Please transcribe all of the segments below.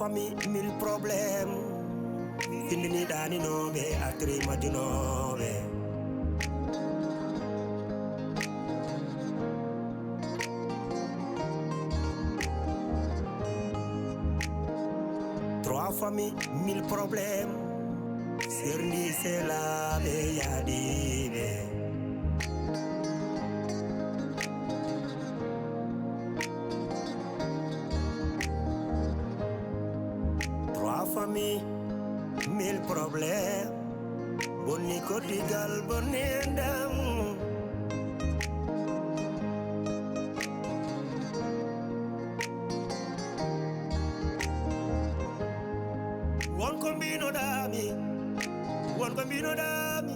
familles, 1000 problèmes. Findini dani nobe, atri majunobe. Trois familles, 1000 problèmes. Sirni c'est la beyadibe. Trois familles, 1000 problèmes. Boni kotigal bonendam. One combino dami, one combino dami,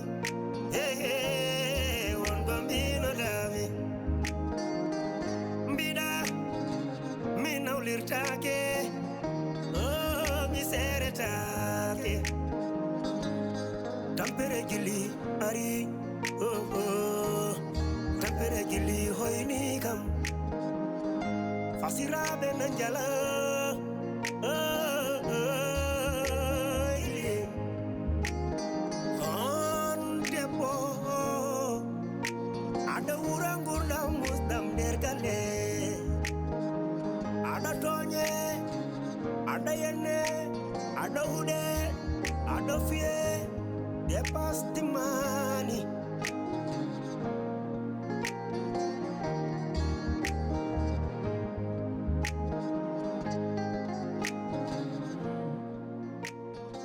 hey hey, one combino dami. Mbida, mi naulirtake, oh mi seretake. Tampere gili ari, oh oh, tampere gili hoini kam. Fasirabe nanjala, oh. Ada urang-urang musdam dergale, ada tonye, ada yene, ada ude, ada fie, depas timani.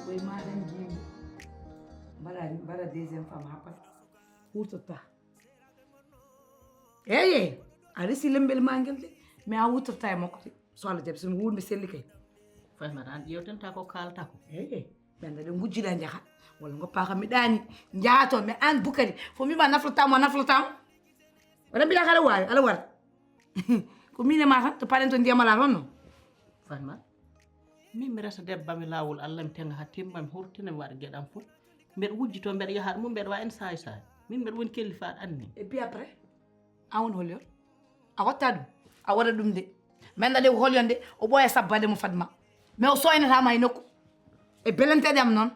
Koy madan jim, bara deuxième femme hapa, hurtata. Hey, ari silembel mangel de me a wutata mako so ala jab sun wurmi selli kay fayma dan yewtenta ko kalta ko hey ben da ngujjida njaha wala ngo paaka mi dani njaato me an bukari fo mi ma naflatam wala bi la kala war ala war ko mine ma tan to parento ndiyamala ronno fayma min mi resa debbami lawol allah mi tenga hatimma mi hurtina mi wada gedam fu mbed wujjito mbed yahat mum mbed wa en say min mbed won kelli faat anni et puis après awon holyo awatadu awara dum de men da de holyonde o boya sabbade mo fadma mais o soyna ta may nokku e belente dem non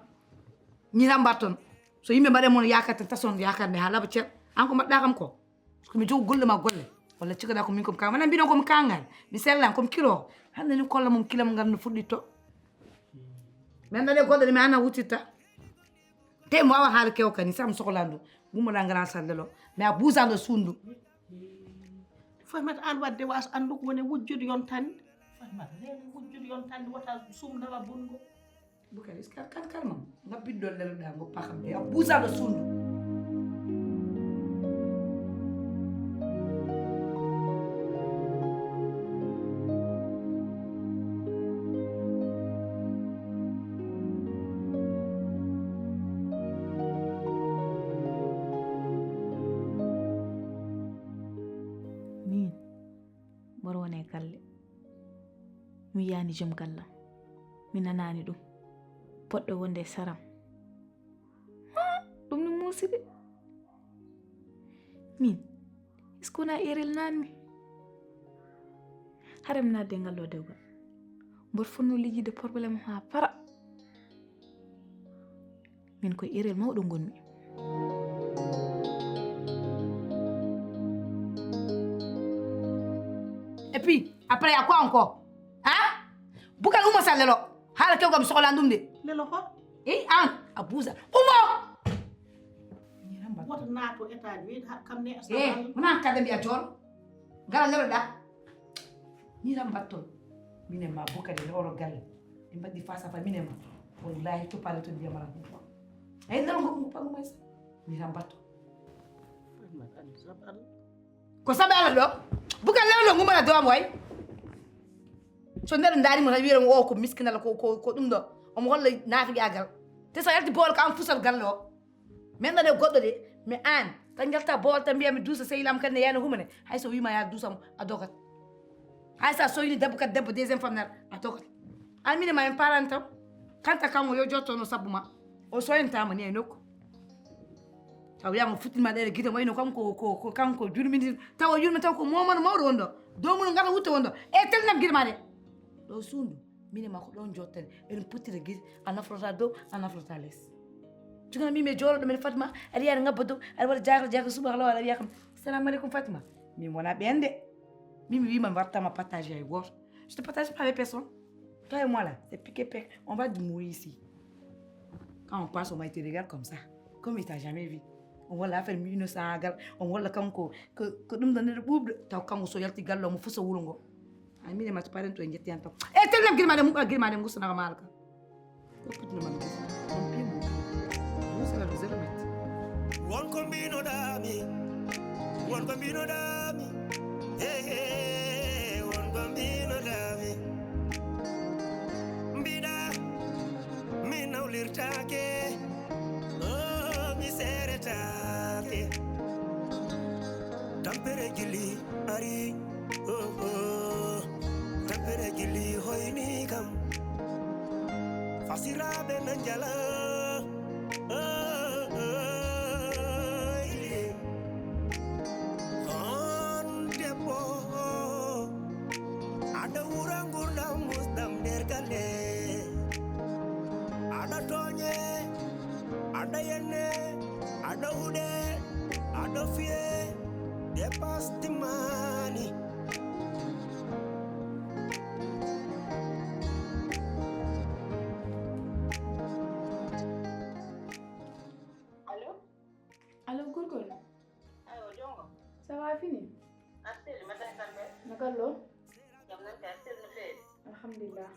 ñi rambaton so yimbe bare mon yakata tason yakande ha laba ciel anko madda kam ko mi jogu golle ma golle wala cikada ko min ko kam man bino ko mi kangal mi sellan ko kilo hande ni kolla mum kilam ngam no fuddito men da de godde mi ana wutita te mo wa haal kew kan sam soxlandu gumala ngara sallelo mais a bousando sundu faymat an wadde was andu ko woni wujjude yon tan faymat lele wujjude yon tan wata sumdala bungo bukari ska kan kalmam ngabbi dollel da ngo pakam de a bousando sundu galle mi yani jom galla mi nanani dum poddo wonde saram dum no muside min iskona erel nanmi haram na de ngallo dewgal mbor fonno liji de problème ha para min ko erel mawdo gonmi et puis après à quoi encore hein bukal uma salelo hala kew gam soxla ndum de lelo ko an abuza umo wota nato état wi kam ne mona kadde biya ton gara lelo da ni ram batton mine ma bukade loro galle e mbaddi face à face mine ma wallahi to pale to biya mara ay ndal ngok ngok ngok mais ni ram batton ko sabala do bukal lelo ngumala do am way so ndar ndari mo wiire ngo ko miskinala ko dum do o mo holla nafi agal te sa yalti bol kam fusal galle o men na de goddo de mi an tan galta bol tan biya mi dusa seylam kan yana humane hay so wi ma ya dusam adokat hay sa so yini debbo kat debbo deuxième femme nar adokat almine ma en parantam kanta kam yo jotto no sabuma o so enta ma ne nokko taw yama futima de gite wayno kam ko kanko jurmini taw yurmi taw ko momano mawdo wondo do mun ngata wutta wondo e telnam gidma de do sundu mine ma ko ɗon jottane eɗen puttira guide a nafrota dow a nafrota less jogana min mi joloɗo men Fatima aɗa yiya aɗa ngabba dow aɗa waɗa jakal suba halawa aɗa wiya kam salamu aleykum Fatima min wona ɓen de min mi wima mi wattama partager hay goto je te partage pas avec personne toi et moi là c'est piqué pec on va mourir ici quand on passe on va te regarder comme ça comme il t'a jamais vu on walla affaire 1900 gal on walla kanko ko ɗum ɗon neɗɗo ɓuuɓɗo taw kanko so yalti galle omo fusa wuro ngo ay mine mata parent to en jetti tan e telnam guirmade gusanaga maala ka ko putinoma on pimo musala do zéro mètre wonko mbinoɗami wonko mbinoɗami wonko mbinoɗami mbiɗa mi nawlirtake mi seretake tampere jilli ari tampere jilli hoyni kam fasiraɓe nan jala on debbo aɗa wura gurdam musdam nder galle aɗa toñe aɗa yenne aɗa huɗe aɗa fiye dépasse timmani Allo Gorgol. Ayo jongo. Ça va fini? Astel mata kambe. Nakallo? Jamnan ta astel no fe. Alhamdulillah.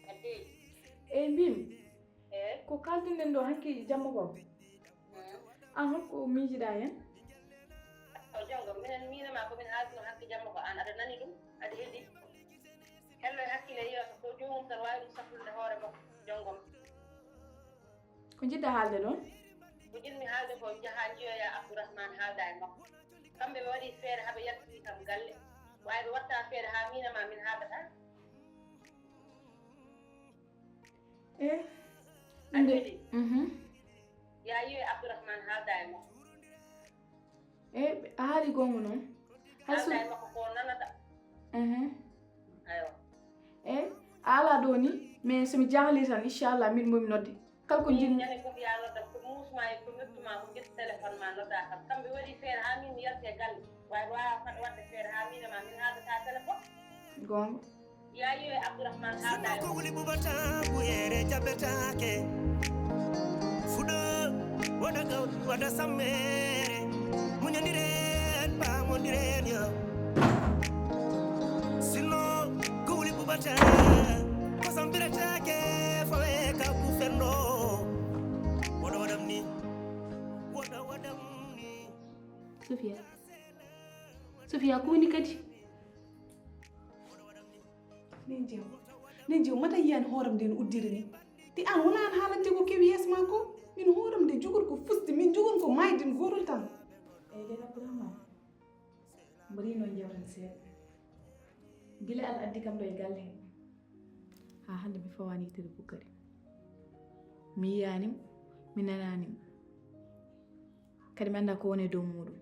Ade. Mbim. Ko kaldunden ɗo hanki jamma ko. An hokko miijiɗa hen? o jongo minen minama komin haalduno hakki jamma ko an aɗa nani ɗum aɗa heeɗi hello e hakkille yeeso ko jomum tan wawi ɗum safrude hoore makko jongom Ko jiɗɗa haalde ɗon? ko jinmi haalde ko jaha jiyoya Abdourahmane haalda e makko kamɓe ɓe waɗi feere haaɓe yaltiti kam galle wawi ɓe watta feere ha minama min haaldata aɗa heeɗi ya yiwe Abdourahmane haalda e makko a haali gonga noon haalda e makko ko nanata ayo a ala ɗo ni mais somi jahli tan inchallah min momi nodde kala ko jinmi ñande fof ya nodda ko muusma e ko mettuma ko ƴetti téléphone ma nodda kam kamɓe waɗi feere ha min yalte galle wawi wawa fat wadde feere ha minema min haaldata téléphone gonga ya yiwe Abdourahmane haalda e ko wuli bubata buyere jabetake fuɗo waɗa gaw waɗa sammere muñodiren pamodiren yo sinno ko wuli bubata ko sambiretake fawe ka bufenno woɗa waɗam ni woɗa waɗam ni Sofia ko woni kadi nen jew mata yiyani hooram nde no uddiri ni ti an wona an haalante ko kewi yeeso ma ko min hooram nde jogor ko fusti min jogon ko maydin gorol tan den Abdourahmane mbari noon jawtan seeɗa gila al addi kam ɗo e galle he ha hande mi fawani yitere Boukary mi yiyanimo mi nananimo kadi mi anda ko woni dow muɗum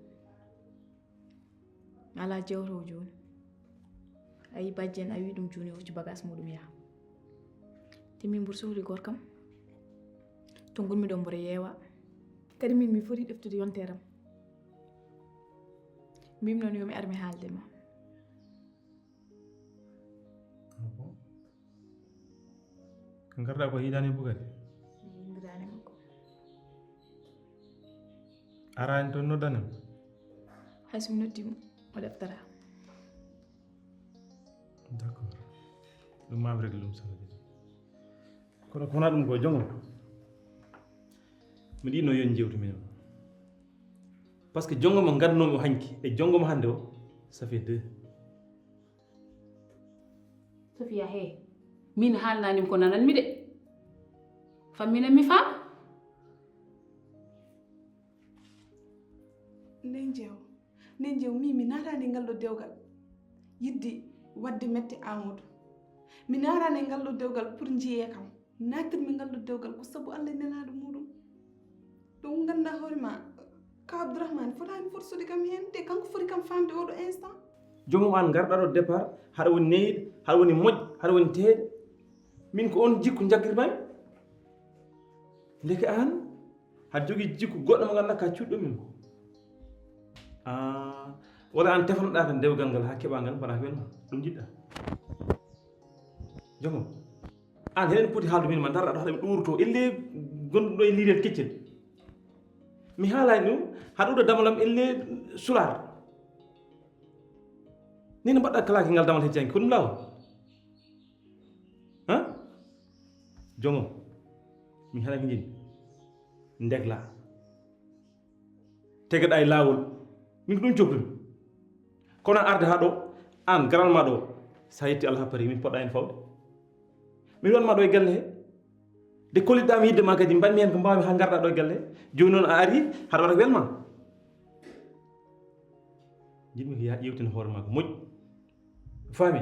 mi ala jewtowo joni a yi bajjen a wi ɗum joni o hocci bagage muɗum yaha te min mburi sohli goto kam to gonmi ɗo mbora yeewa kadi min mi foti ɗeftude yonteram mbimi noon yomi ar mi haalde ma ko garɗa ko yiɗani Boukary mi yindirani makko arani toon noddanem hay somi noddimo o ɗeftata d' accord ɗum mami régle ɗum saɗa kono ko wona ɗum ko jongo mi ɗino yon jewtu minen par ce que jongo mo gadnomi o hanki e jongo mo hande o ça fait 2 Sofia he min haalnanimi ko nananmi de famminen mi faam nen jew mi natani ngal ɗo dewgal yidde wadde mette Amadou mi narani ngal ɗo dewgal pour jiiye kam natirmi ngal ɗo dewgal ko sabu Allah nenaɗo muɗum ɗum ganda hoore ma ka Abdourahmane fotani forsude kam hen te kanko foti kam famde oɗo instant jomum an garɗa ɗo départ haɗa woni neyɗo haɗa woni moƴƴo haɗa woni teeɗe min ko on jikku jaggirmami ndeke an haɗa jogii jikku goɗɗo mo ganduɗa ka cuuɗɗo min wala an tefanoɗa tan dewgal ngal ha keɓa ngal mbaɗa ko welma ɗum jiɗɗa jogom an heɗen poti haaldu min ma darɗa ɗo haɗa mi ɗuurto elle gonɗuɗo e liirel keccel mi haalani ɗum haɗa uɗo damalam elle sular ni no mbaɗɗa kalaki ngal damal heccanki ko ɗum lawol jogom mi haɗaki jini ndegla tegaɗa e laawol min ko ɗum cohlumi kono arde ha ɗo an garal ma ɗo sa yetti Allah pari min poɗɗa hen fawde min wonma ɗo e galle he de kolliɗɗami yidde ma kadi mbaɗmi hen ko mbawmi ha garɗa ɗo e galle he joni noon a ari haɗa waɗa ko welma jiɗmi ko ƴewtin hoore ma ko moƴƴi faami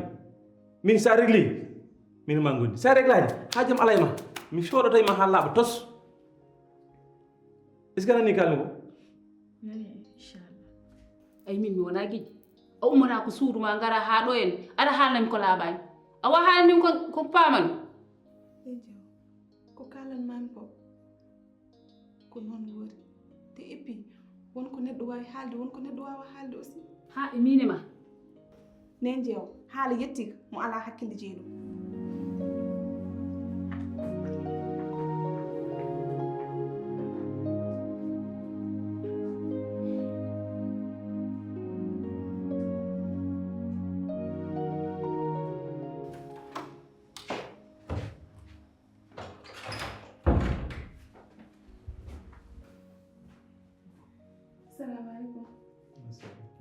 min sa régli min ma gondi sa réglade ha jaam ala e ma mi soɗoto e ma ha laaɓa tos est ce que anani kalmi ko ay min mi wona giƴi a ummata ko suudu ma ngara ha ɗo en aɗa haalnami ko laaɓani a wa haalnimi ko paamani ko kalanmami ko ko noon wori te et puis wonko neɗɗo wawi haalde wonko neɗɗo wawa haalde aussi ha e mine ma nen jeew haala yettika mo ala hakkille jeeɗum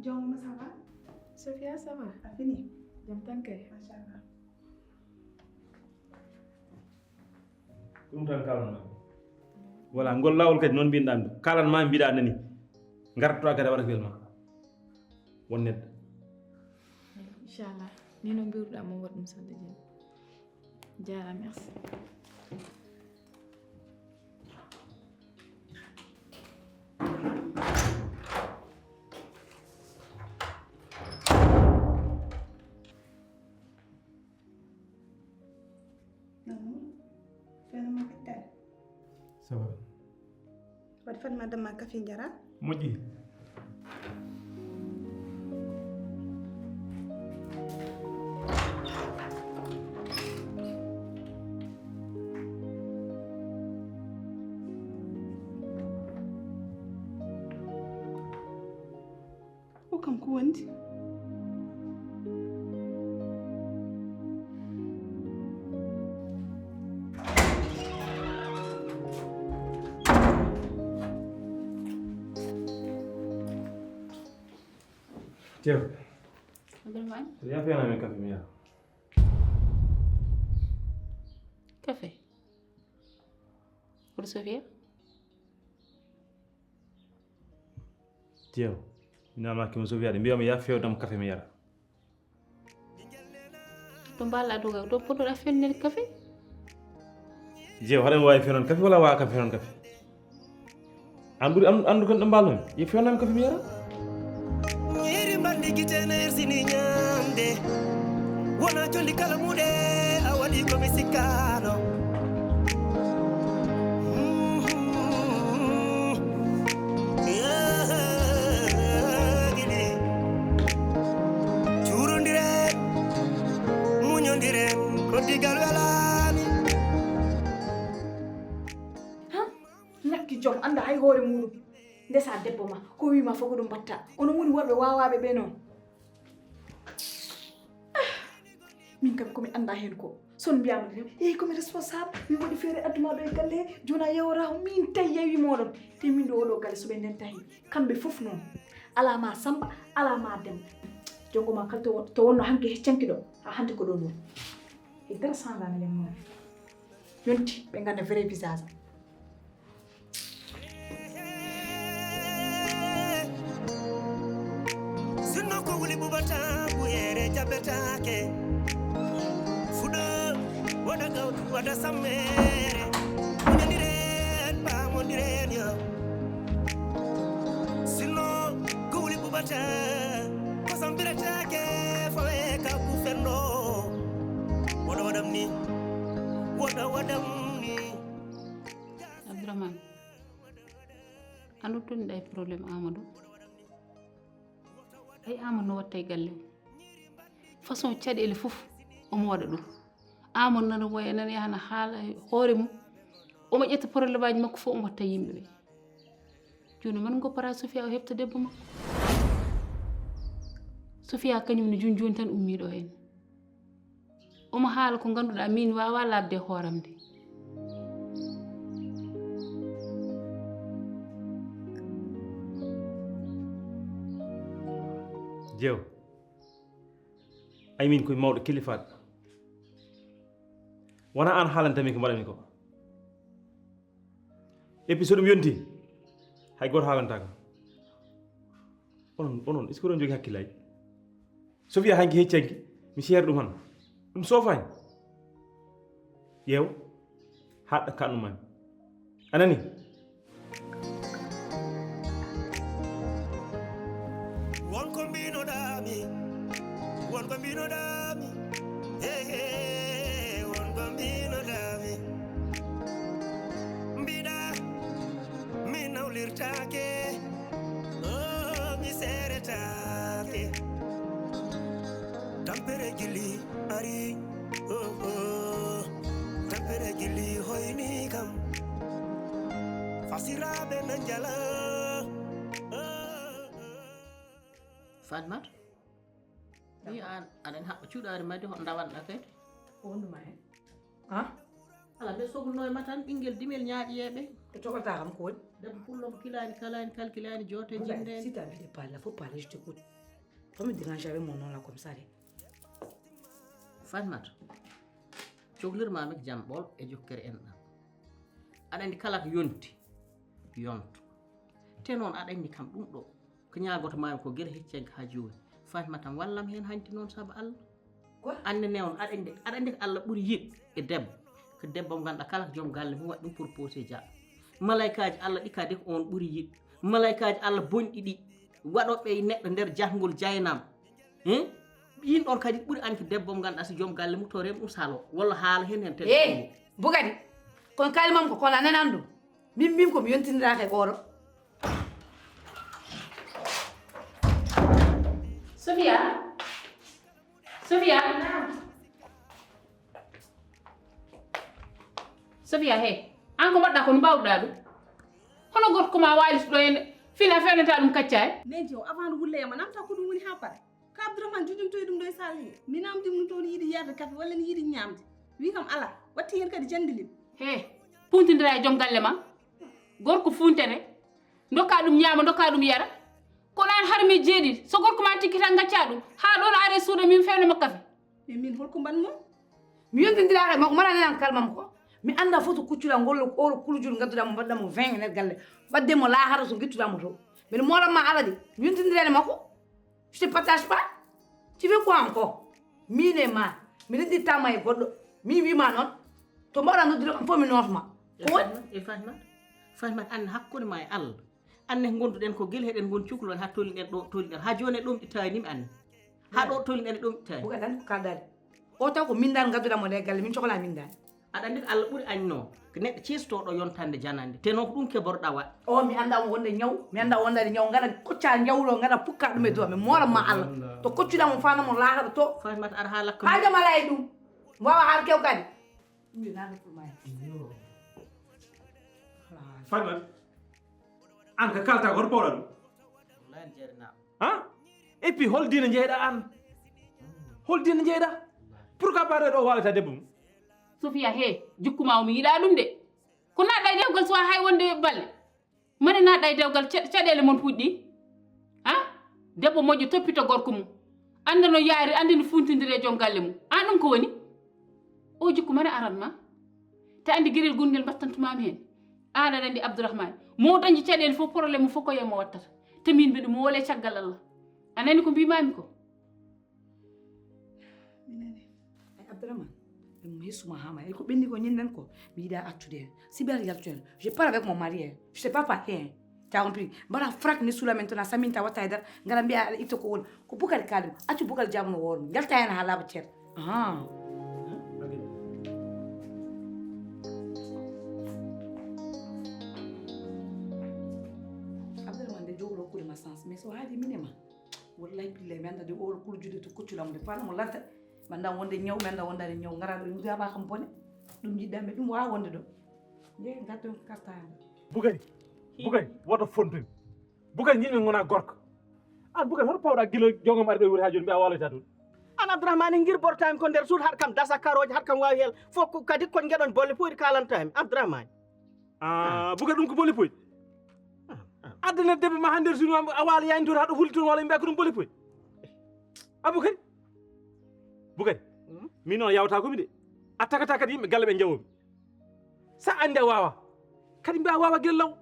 Jom ça va? Sophia, ça va? A fini? Jam tan kay. Machallah. ɗum tan kalanma voilà ngol lawol kadi noon mbinoɗami ɗum kalanma mbiɗa nani gartoɗa kadi a waɗa ko welma won neɗɗo Inchallah. Ni no mbiruɗa mo waɗ ɗum sande jam. Jara, merci. ça va waɗi fatma damma café jara moƴƴi o kam ko wondi Tiaw. Abdourahmane. Ya fi yana café mi yara. Café. Pour Sophia? Tiaw. Ina ma kimo Sophia de mbiyama ya fewdam café mi yara. To mballa doga do poto da fenne café? Jew haɗen wawi fewnan café wala wawa kam fewnan café? An ɓuri andu kon ɗo mbalnomi yo fewnami café mi yara? Digitener sini nyamde wona jolli kala mude a wadi ko misikano gile churundire munyondire ko digal welani Ha? Nakki jom anda hay hoore muɗum ndesa debbo ma ko wima fof ko ɗum batta onon woni worɓe wawaɓe ɓe noon min kam komi anda hen ko son mbiyama yeyi komi responsable mi waɗi feere adduma ɗo e galle he joni a yewrama min tawi yewi moɗon te min ɗo oɗo galle soɓe nden tahi kamɓe foof noon alama Samba alama Demba jongo ma kala to wonno hanke heccanki ɗo ha hande ko ɗo noon e dara sandana len moon yonti ɓe ganda vrai visage sinno ko wuli bubata buyere jabetake fuɗo waɗa gawtu waɗa sammere muñodiren pamodiren yo sinno ko wuli bubata ko sambiratake fawe ka bufenno woɗo waɗam ni tonni ay problème Amadou ay Amadou no watta e galle façon caɗele fof omo waɗa ɗum Amadou nana woya nana yahana haala hoore mum omo ƴetta probléme aji makko fof omo watta yimɓe ɓe joni man goppata Sofia o heɓta debbo makko Sofia kañum ne joni tan ummiɗo hen omo haala ko ganduɗa min wawa labde hooram nde jeew ay min koye mawɗo kilifaɗo wona an haalantami ko mbaɗami ko et puis so ɗum yonti hay goto haalantaka onon est ce que oɗon jogui hakkillaji Sofia hanki heccanki mi seere ɗum han ɗum sofani ƴeew haɗɗa kannumami anani wonko mbinoɗami wonko mbinoɗami hehe wonko mbinoɗami mbiɗa mi nawlirtake mi seretake tampere gilli ari tampere gilli hoyni kam fasiraɓe nan jala Fatmat ni an aɗen haɓɓa cuuɗari madde ho dawanɗa kadi ko wonduma hen ha ala ɓe sohlunoyma tan ɓinguel dimel ñaaƴiyeɓe ko cokota kam ko woni debbo pullomo kilani kalani calculani joote jindeni si t'as envie de parler faut parler je t'écoute faut me déranger avec mon nom là comme ça de Fatmat cohlirmami ko jamɓol e jokkere enɗam aɗa andi kala ko yonti yonto te noon aɗa andi kam ɗum ɗo ko ñaagoto mami ko gueɗe heccenka ha joni Fatmat tan wallam hen hanti noon saabu Allah annene on aɗa andi ko Allah ɓuuri yiɗ e debbo ko debbo mo ganduɗa kala ko joom galle mum waɗi ɗum proposé jaɓa malaikaji Allah ɗi kadi ko on ɓuuri yiɗ malaikaji Allah bonɗi ɗi waɗoɓe e neɗɗo nder jahgol jaynam yin ɗon kadi ɓuuri anki debbo mo ganduɗa so joom galle mum to rem ɗum salo walla haala hen tel bugadi kono kalimam ko kono a nanan ɗum min komi yontiniraka e oɗo Sofia he an ko mbaɗɗa ko no mbawɗa ɗum hono gorko ma walituɗo henne fina fewnata ɗum kaccani neji o avant wulleyama namta ko ɗum woni ha paara ka Abdourahmane jujumtoye ɗum ɗo e sare he mi namdimo ɗum to ne yiiɗi yarde kaffe walla ne yiiɗi ñamde wi kam ala watti hen kadi jandilim he puntidira e joom galle ma gorko funtere dokka ɗum ñaama dokka ɗum yara kono an har mi jeeɗiɗi so gorko ma tikki tan gacca ɗum ha ɗo no are suuɗa min fewnama kafe mais min holko mbanmo mi yontindiraka e makko mbaɗa nanan kalmam ko mi anda foto kuccula ngollo oɗo kulujul gadduɗamo mbaɗɗamo 20 nder galle ɓaddemo lahara so guittudamo to mbiɗa moɗanma ala de mi yontindirene makko je te partage pas tu veux quoi encore min e ma mi reddittama e goɗɗo min wima noon to mbaɗa noddude kam fof mi notma ko woni Fatmat anne hakkude ma e Allah anne gonduɗen ko guel heɗen gon cukluɗen ha toliɗen ɗo toliɗen ha joni e ɗom ɗittaynimi anne ha ɗo toliɗen e ɗom ɗittani buga tan ko kaldade o taw ko min dal gadduɗamo nder galle min cohla min dal aɗa andi ko Allah ɓuuri anno ko neɗɗo cestoɗo yontande janande te noon ko ɗum keborɗa waɗ o mi anda wonde ñaw mi anda wondade ñaw gaɗa kocca ñawɗo gaɗa pukka ɗum e dow mi moranma Allah to koccuɗamo fanamo lahara to Fatmat aɗa haala ko hajama ala e ɗum wawa har kew kadi Fatmat an ko kalta ko hoto pawɗa ɗum wallahi jeerinama ha et puis hol dina jeyɗa an hol dina jeyɗa pourquoi pas ɗo walata debbo mum Sofia he jukkuma omi yiɗa ɗum de ko naɗɗa e dewgal so hay wonde balle mane naɗɗa e dewgal caɗele mon puɗɗi ha debbo moƴƴo toppito gorko mum anda no yaari andi no funtidiri e joom galle mum an ɗum ko woni o jukku mane aranma te andi gueɗel gongel mbattantumami hen an aɗa andi Abdourahmane mo dañi caɗele fof probléme fof ko yemo wattata te min mbiɗa mo wole caggal Allah anani ko mbimami ko Abdourahmane mi hissuma hama e ko ɓenni ko ñinden ko mi yiɗa accude hen si ɓeata yaltu hen je parle avec mon mari hen je sais pas parler hen t'as compris mbaɗa frak ni sula maintenant saminta watta e dar gara mbiya aɗa itta ko woni ko bukari kalima accu bukari jamuno wormi jalta hen ha laaɓa ceer pille mi anda de o kurjude to kucculam de fana mo lanta mi anda wonde ñaw mi anda wondade ñaw ngara ɗo jaba kam bone ɗum jiɗɗamɓe ɗum wawa wonde ɗo jeeyi gaddo kartama Bugari woto fontude Bugari ñiɓe gona gorko an Bugari hoto pawɗa guila jongom ari ɗo e wuri ha joni mbiya waloyta toon an Abdourahmane guirbortami ko nder suudu haɗa kam dasa karoje haɗa kam wawi hel fof kadi kon gueɗon bolle puyɗi kalantami Abdourahmane Bugari ɗum ko bolle poyi addana debbe ma ha nder suudu ma a waala yani toon haɗo huli toon walla mbiya ko ɗum bolle poyi a Bugari min noon yawta komi de a takata kadi yimɓe galle ɓe jawomi sa andi a wawa kadi mbiya wawa guila law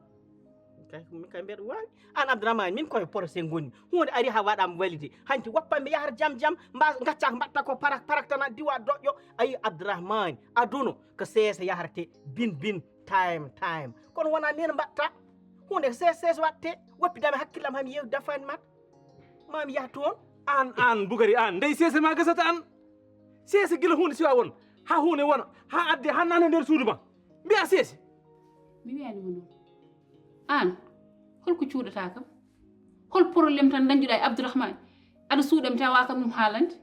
kay mbiɗa wawi an Abdourahmane min koye procé gonni hunde ari ha waɗama walide hanti woppanɓe yahata jam gacca ko mbatta ko parak tan diwa doƴƴo ayi Abdourahmane aduno ko seesa yahrate bin time kono wona nen mbatta hunde sees watte woppidami hakkillam hami yew dafani mat mami yaha toon an Bugari an ndey seese ma gasata an seese guila hunde siwa won ha hunde wona ha adde ha nana nder suudu ma mbiya seese mi wiyanima noon an holko cuuɗata kam hol probléme tan dañƴuɗa e Abdourahmane aɗa suuɗami tawa kam ɗum haalande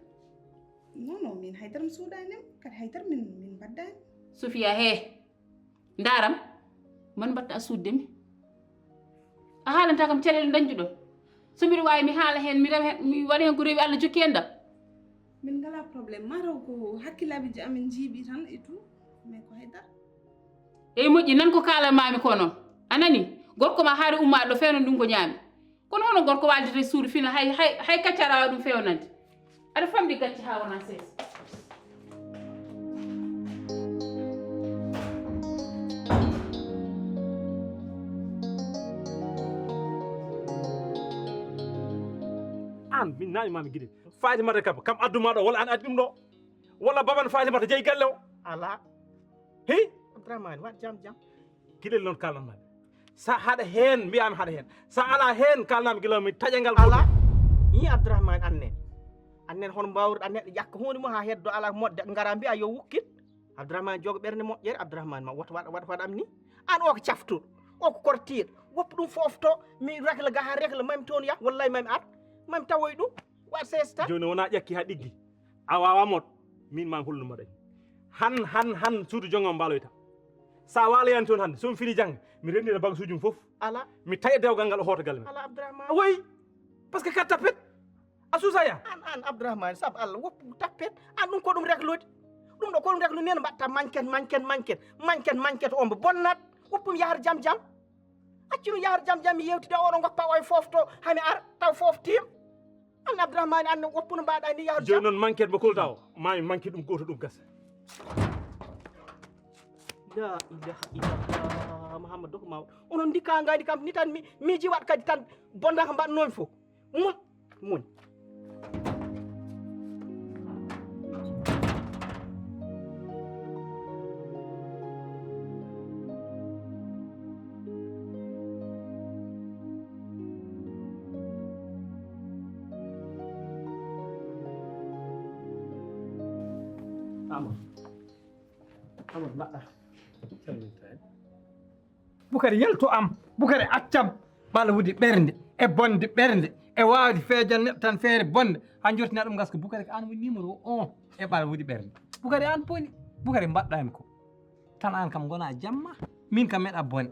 non min haydara mi suuɗanima kadi haydara min mbaddani Sofia he ndaram man mbatta a suuddemi a haalanta kam caɗele dañƴuɗo so mbiɗa wawi mi haala hen mi rewa hen mi waɗa hen ko rewi Allah jokki en ɗam min ngala probléme mataw ko hakkillaɓe amin jiiɓi tan et tout mais ko haydara eyi moƴƴi nan ko kalanmami ko noon a nani gorko ma haari ummaɗo ɗo fewnan ɗum ko ñaami kono hono gorko waldete suudu fina hay kaccaɗa wawi ɗum fewnande aɗa famɗi gacci ha wona seesa an min nañumami guiɗe Fatimata kam adduma ɗo walla an addi ɗum ɗo walla baban Fatimata jeeyi galle o ala hey Abdourahmane wat jam guiɗel noon kalnanmami sa haɗa hen mbiyami haɗa hen sa ala hen kalnami guilami taƴangal ala yi Abdourahmane annen hono mbawruɗa neɗɗo ƴakka hunde mum ha heddo ala moƴƴa gara mbiya yo wukkit Abdourahmane jogo ɓerde moƴƴere Abdourahmane ma woto waɗam ni an o ko caftuɗo o ko kortiɗo woppa ɗum fofto mi rekla ga ha rekla mami toon yah wallahi mami at mami tawoy ɗum wat sesta joni wona ƴakki ha ɗiggi a wawa moɗ min mami hollumo ɗañ han suudu jongom mbaloyta sa waloyani toon hande somi fini jangde mi rendina bagage uji mum foof ala mi taƴa dewgal ngal o hoota galle men ala Abdourahmane woyi par ce que kat tappet a suusaya an Abdourahmane saabu Allah woppu tappet an ɗum ko ɗum reklude ɗum ɗo ko ɗum reklude nene mbatta manquet o mbo bonnat woppum yahar jam acci ɗum yahar jam mi yewtida oɗo goppa o e fofto hami ar taw foftim an Abdourahmane an woppuno mbaɗa ni yahar joni noon manquet mo kolta o mami manque ɗum goto ɗum gasa la ilaha illallah Mouhamadou ko mawɗo onon dikka ngadi kam ni tan miji waɗ kadi tan bonda ko mbaɗnomi fof muñ Amadou mbaɗɗa Bukari yalto am Bukari accam ɓala wudi ɓernde e bonde ɓernde e wawde feejan neɗɗo tan feere bonde ha jortina ɗum gaska Bukari ko an woni numéro 1 e ɓala wudi ɓernde Bukari an boni Bukari mbaɗɗami ko tan an kam gona jamma min kam meɗa bone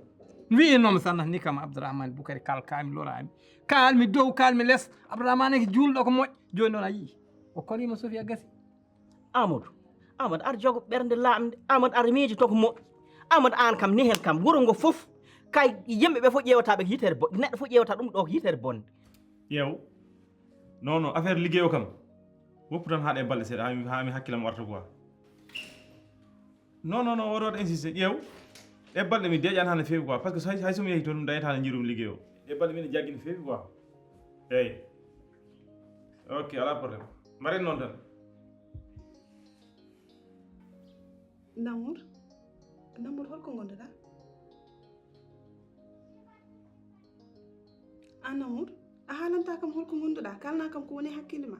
wiyenomi sanna ni kam Abdourahmane Bukari kalkami lorami kalmi dow kalmi less Abdourahmane ko julɗo ko moƴƴi joni noon a yii o korima Sofia gasi Amadou ar jogo ɓernde lamde Amadou ar miiji to ko moƴƴi Amadou an kam ni hen kam wuro ngo fof kay yimɓeɓe fof ƴewataɓe ko yitere bonde neɗɗo fof ƴewata ɗum ɗo ko yitere bonde ƴeew non affaire liggey o kam woppu tan haaɗe balɗe seeɗa ha mi hakkillam warta quoi non woto waɗa insisté ƴeew ɗe balɗe mi deeƴani ha no feewi quoi par ce que hay somi yeehi toon mi dañata no jiirum liggey o ɗe balɗe mine jaggi no feewi quoi eyyi ok ala probléme maren noon tan Namour holko gonduɗa an Namour a haalanta kam holko gonduɗa kalna kam ko woni hakkille ma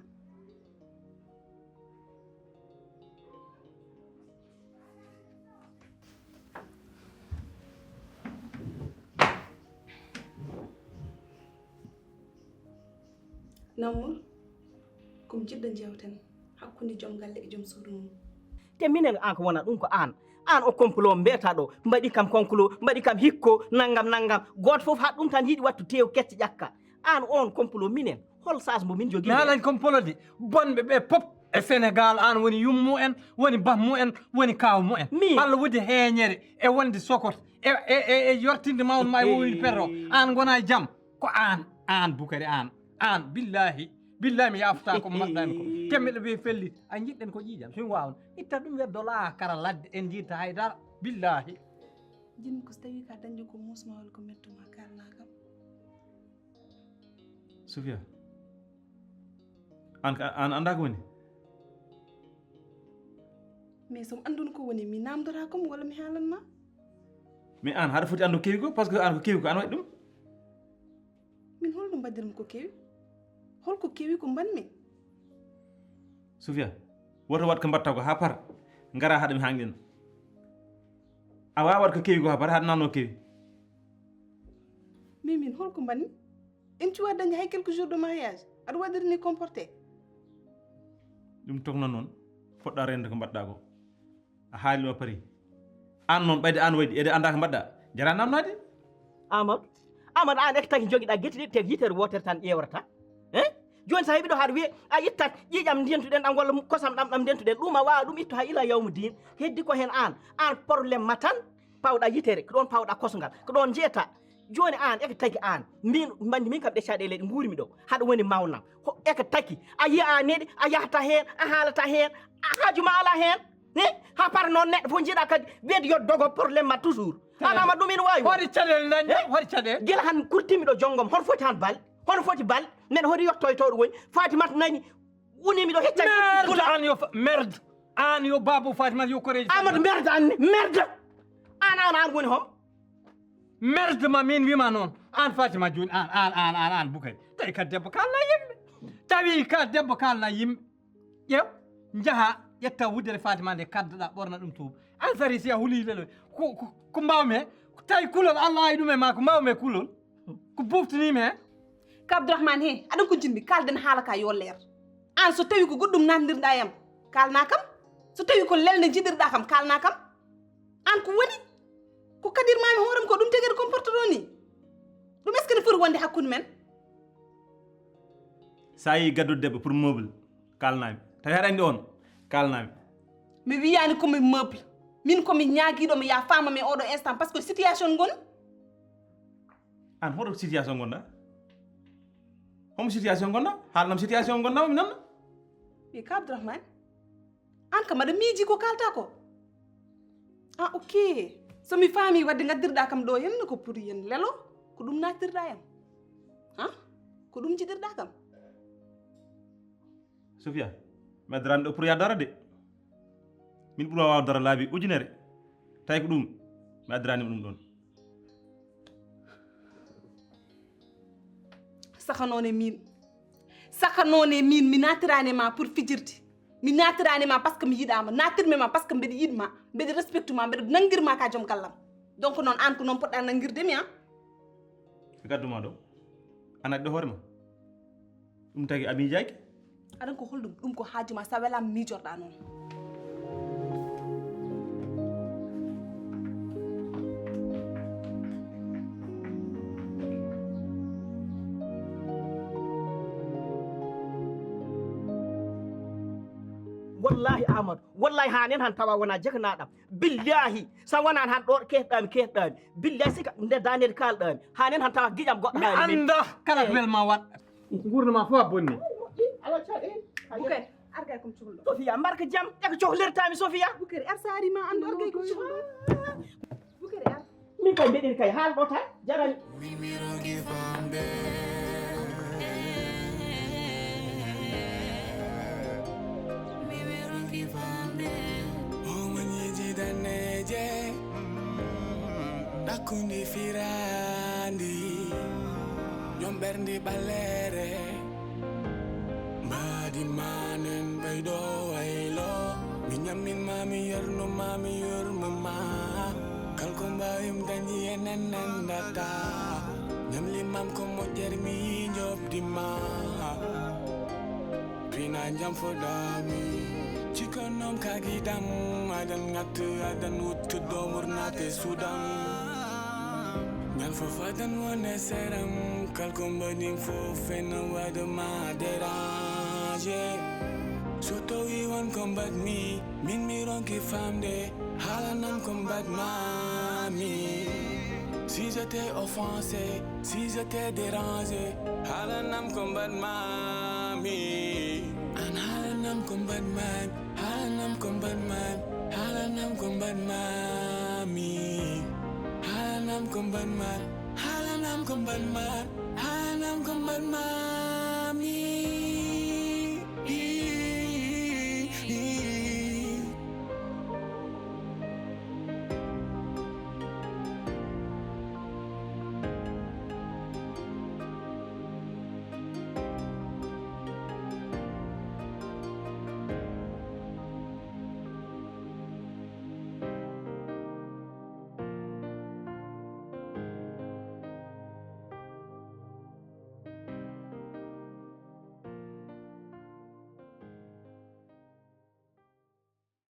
Namour ɗum jiɗɗo jewten hakkunde joom galle e joom suudu mum te minen an ko wona ɗum ko an o complot mbiyata ɗo mbaɗi kam complot mbaɗi kam hikko naggam goto fof ha ɗum tan yiiɗi wattu tew kecce ƴakka an on complot minen hol sas mo min jogui mi haalani complot de bonɓe ɓe pop e sénégal an woni yummu en woni bammu en woni kawmu en walla wodi heeñere e wonde sokoto e yortinde mawno ma e wowi perro an gona jaam ko an Boukary an billahi mi yafta ko mbaɗɗani ko temmeɗe ɓe felli a jiɗɗen ko ƴiƴam somi wawno itta ɗum weddola kara ladde en jiita haydara billahi jinmi ko so tawi ka dañde ko musma walla ko mettuma kalna kam Sofia an anda ko woni mais somi andun ko woni mi namdora kom walla mi haalanma mais an haɗa foti andu kewi ko par ce que an ko kewi ko an waɗi ɗum min holno mbaɗirmi ko kewi holko kewi ko mbanmi Sofia woto wat ko mbatta ko ha par ngara haɗa mi hangen a wawa wat ko kewi ko ha par haɗa nanno kewi min holko mbanmi en cuwa dañde hay quelques jours de mariage aɗa waɗiri ni comporté ɗum tokno noon poɗɗa rende ko mbaɗɗa ko a haalino pari an noon ɓayde an waɗi ede anda ko mbaɗɗa jara namnade amadou an ek taki joguiɗa guetti ɗi te yitere wotere tan ƴewrata joni sa heeɓi ɗo haɗa wiye a ittat ƴiƴam ndentuɗen ɗam walla kosam ɗam ndentuɗen ɗum a wawa ɗum itto ha ila yawmu din heddi ko hen an probléme ma tan pawɗa yitere ko ɗon pawɗa kosgal ko ɗon jeeta joni an eko taki an min kam ɗe caɗele ɗe guurimi ɗo haɗa woni mawnam eko taki a yiya a neɗi a yahata hen a haalata hen haajuma ala hen ha par noon neɗɗo fof jiiɗa kadi weede yo dogo probléme ma toujours anama ɗum ina wawi hoɗi caɗele dañɗa hoɗi caɗele guila han kurtimi ɗo jonggom hono foti han bal hono foti bal men hoɗi yettoytoɗo woni fatimata nani wonimi ɗo heccai merde an yo babou fatimata yo koreji amadou merde anne merde an woni hom merde ma min wima noon an fatima joni an Boukary tawi ka debbo kalna yimɓe ƴew jaaha ƴetta wuddere fatima nde kaddoɗa ɓorna ɗum tuuba an sari si a huuli lelo ko mbawmi he tawi kulol allah ayi ɗum e ma ko mbawmi e kulol ko boftanimi he ka Abdourahmane he aɗa ko jinmi kalden haala ka yo leer an so tawi ko goɗɗum nandirɗa yam kalna kam so tawi ko lelde jiɗirɗa kam kalna kam an ko woni ko kadirmami hoorem ko ɗum tegede comporte ɗo ni ɗum est ce que ne foti wonde hakkude men sa yi gaddude debbo pour meuble kalnami tawi haɗa andi on kalnami mi wiyani komi meuble min komi ñaaguiɗo ya fama men oɗo instant par ce que situation goni an hoto situation gonɗa homo situation gonɗa haalnam situation gonɗa mi nanna wi ka Abdourahmane an kam aɗa miiji ko kalta ko ok somi faami wadde gaddirɗa kam ɗo henna ko pour yen lelo ko ɗum nattirɗa yam ko ɗum jiɗirɗa kam Sofia mi addarani ɗo pour ya dara de min ɓuura wawa dara laabi ujunere tawi ko ɗum mi addaranima ɗum ɗon sakanone min mi natiranema pour fijirde mi natiranema par ce que mi yiɗama natirmema par ce que mbeɗa yiɗma mbeɗa respecte ma mbeɗa nanguirma ka joom gallam donc noon an ko noon poɗɗa nanguirdemi gadduma ɗo an aɗi ɗo hoorema ɗum tagi a miijaki aɗan ko holɗum ɗum ko haajuma sa welama miijorɗa noon wallahi amadou wallahi hanen han tawa wona jeganaɗam billahi sa wonani han ɗo keɗɗami billahi sika nde danede kalɗami hanen han tawa guiƴam goɗɗo mi anda kala ko welma wat gurduma fof a bonni ala caɗe Boukary argay kom cuhulɗo Sofia mbarka jaam eko cohlirtami Sofia Boukary ar sarima andu argay kom cuhulɗo Boukary ar min kay mbeɗen kay haal ɗo tan jarani Dakundi firandi Yomberndi balere Madi manen baydo waylo Minyamin mami yerno mami yurmama Kalko mbayum danyi enen data Nyamli mam ko mojer mi job di ma Pina jam for dami Chicken nom kagidam Adan ngatu adan utu domur nate sudam Nyal fo fadan wane seram Kalkom badim fo fena wada madera Soto iwan combat me Min mi ronki famde Halanam combat mami Si j'étais offensé Si j'étais dérangé Halanam combat mami An halanam combat man Halanam combat man Halanam combat mami Halanam combat man Halanam combat man Halanam combat man